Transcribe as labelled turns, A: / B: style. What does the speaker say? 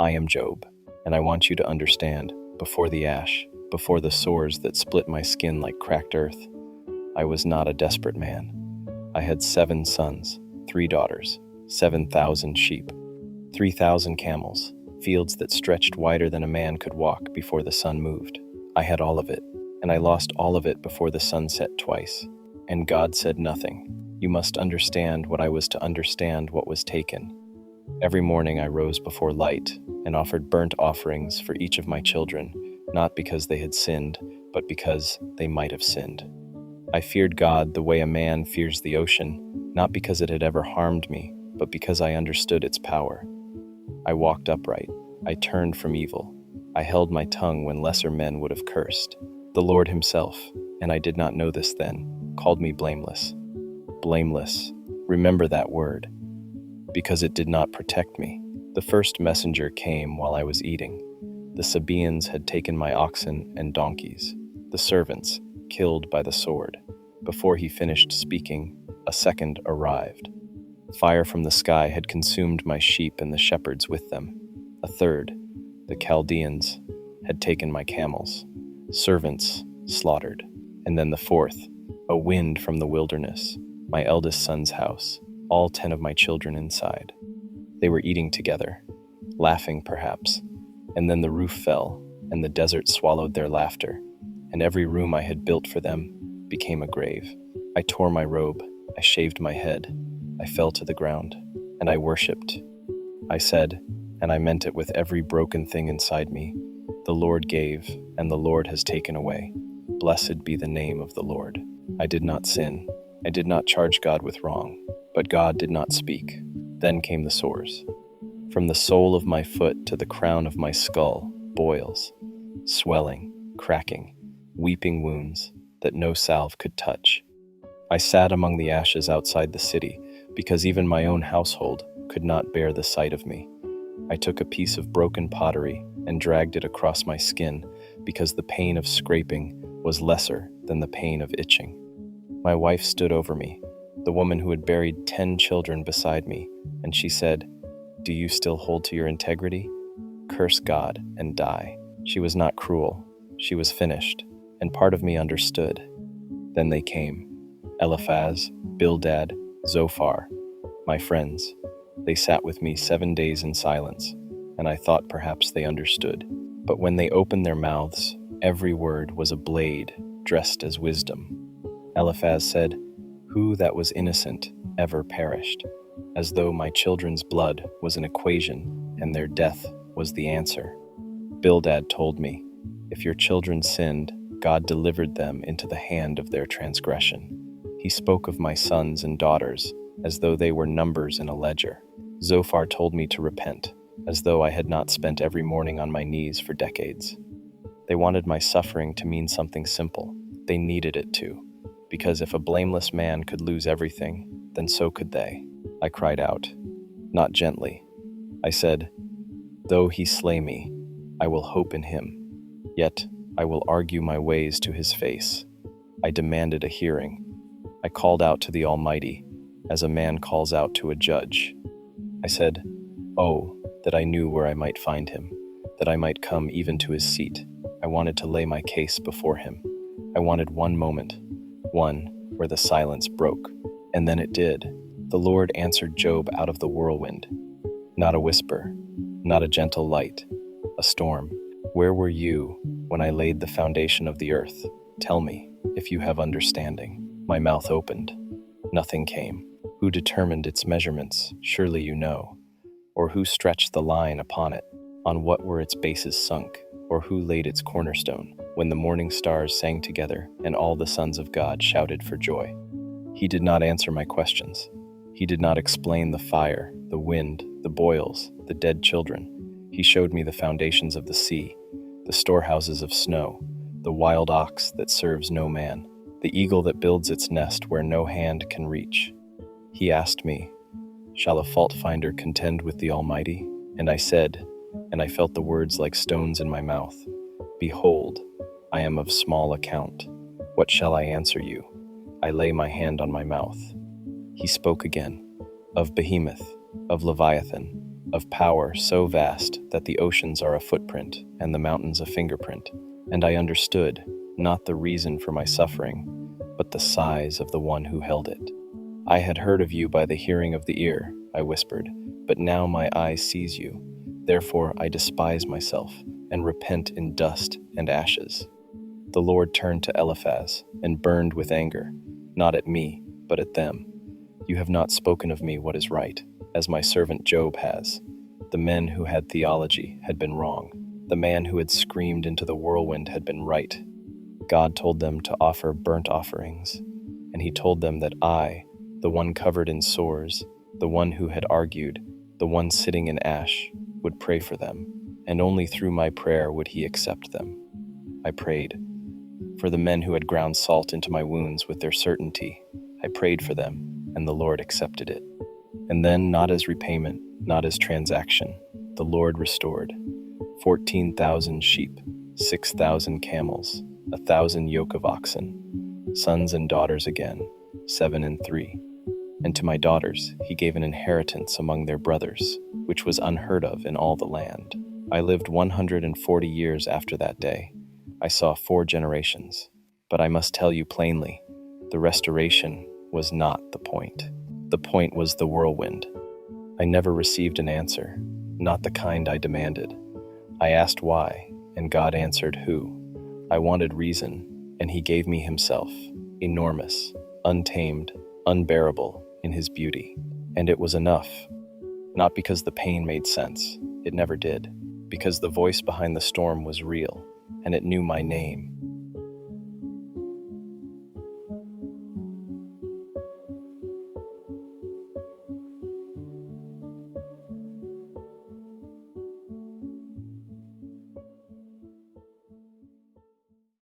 A: I am Job, and I want you to understand, before the ash, before the sores that split my skin like cracked earth, I was not a desperate man. I had 7 sons, 3 daughters, 7,000 sheep, 3,000 camels, fields that stretched wider than a man could walk before the sun moved. I had all of it, and I lost all of it before the sun set twice. And God said nothing. You must understand what I was to understand what was taken. Every morning I rose before light and offered burnt offerings for each of my children, not because they had sinned, but because they might have sinned. I feared God the way a man fears the ocean, not because it had ever harmed me, but because I understood its power. I walked upright. I turned from evil. I held my tongue when lesser men would have cursed. The Lord himself, and I did not know this then, called me blameless. Blameless. Remember that word, because it did not protect me. The first messenger came while I was eating. The Sabaeans had taken my oxen and donkeys, the servants killed by the sword. Before he finished speaking, a second arrived. Fire from the sky had consumed my sheep and the shepherds with them. A third, the Chaldeans, had taken my camels, servants slaughtered. And then the fourth, a wind from the wilderness, my eldest son's house, all 10 of my children inside. They were eating together, laughing perhaps, and then the roof fell, and the desert swallowed their laughter, and every room I had built for them became a grave. I tore my robe, I shaved my head, I fell to the ground, and I worshipped. I said, and I meant it with every broken thing inside me, the Lord gave, and the Lord has taken away. Blessed be the name of the Lord. I did not sin. I did not charge God with wrong, but God did not speak. Then came the sores. From the sole of my foot to the crown of my skull, boils, swelling, cracking, weeping wounds that no salve could touch. I sat among the ashes outside the city, because even my own household could not bear the sight of me. I took a piece of broken pottery and dragged it across my skin, because the pain of scraping was lesser than the pain of itching. My wife stood over me, the woman who had buried 10 children beside me, and she said, "Do you still hold to your integrity? Curse God and die." She was not cruel. She was finished, and part of me understood. Then they came. Eliphaz, Bildad, Zophar, my friends. They sat with me 7 days in silence, and I thought perhaps they understood. But when they opened their mouths, every word was a blade dressed as wisdom. Eliphaz said, "Who that was innocent ever perished?" As though my children's blood was an equation and their death was the answer. Bildad told me, "If your children sinned, God delivered them into the hand of their transgression." He spoke of my sons and daughters as though they were numbers in a ledger. Zophar told me to repent, as though I had not spent every morning on my knees for decades. They wanted my suffering to mean something simple. They needed it to, because if a blameless man could lose everything, then so could they. I cried out, not gently. I said, "Though he slay me, I will hope in him. Yet I will argue my ways to his face." I demanded a hearing. I called out to the Almighty, as a man calls out to a judge. I said, "Oh, that I knew where I might find him, that I might come even to his seat." I wanted to lay my case before him. I wanted one moment, one where the silence broke. And then it did. The Lord answered Job out of the whirlwind. Not a whisper, not a gentle light, a storm. "Where were you when I laid the foundation of the earth? Tell me, if you have understanding." My mouth opened. Nothing came. Who determined its measurements? Surely you know. Or who stretched the line upon it? On what were its bases sunk? Or who laid its cornerstone? When the morning stars sang together and all the sons of God shouted for joy. He did not answer my questions. He did not explain the fire, the wind, the boils, the dead children. He showed me the foundations of the sea, the storehouses of snow, the wild ox that serves no man, the eagle that builds its nest where no hand can reach. He asked me, "Shall a fault finder contend with the Almighty?" And I said, and I felt the words like stones in my mouth, "Behold, I am of small account. What shall I answer you?" I lay my hand on my mouth. He spoke again, of Behemoth, of Leviathan, of power so vast that the oceans are a footprint and the mountains a fingerprint. And I understood, not the reason for my suffering, but the size of the one who held it. I had heard of you by the hearing of the ear, I whispered, but now my eye sees you. Therefore I despise myself and repent in dust and ashes. The Lord turned to Eliphaz and burned with anger, not at me, but at them. You have not spoken of me what is right, as my servant Job has. The men who had theology had been wrong. The man who had screamed into the whirlwind had been right. God told them to offer burnt offerings, and he told them that I, the one covered in sores, the one who had argued, the one sitting in ash, would pray for them, and only through my prayer would he accept them. I prayed for the men who had ground salt into my wounds with their certainty. I prayed for them, and the Lord accepted it. And then, not as repayment, not as transaction, the Lord restored 14,000 sheep, 6,000 camels, 1,000 yoke of oxen, sons and daughters again, 7 and 3. And to my daughters he gave an inheritance among their brothers, which was unheard of in all the land. I lived 140 years after that day. I saw 4 generations. But I must tell you plainly, the restoration was not the point. The point was the whirlwind. I never received an answer, not the kind I demanded. I asked why, and God answered who. I wanted reason, and he gave me himself, enormous, untamed, unbearable in his beauty. And it was enough. Not because the pain made sense, it never did, because the voice behind the storm was real, and it knew my name.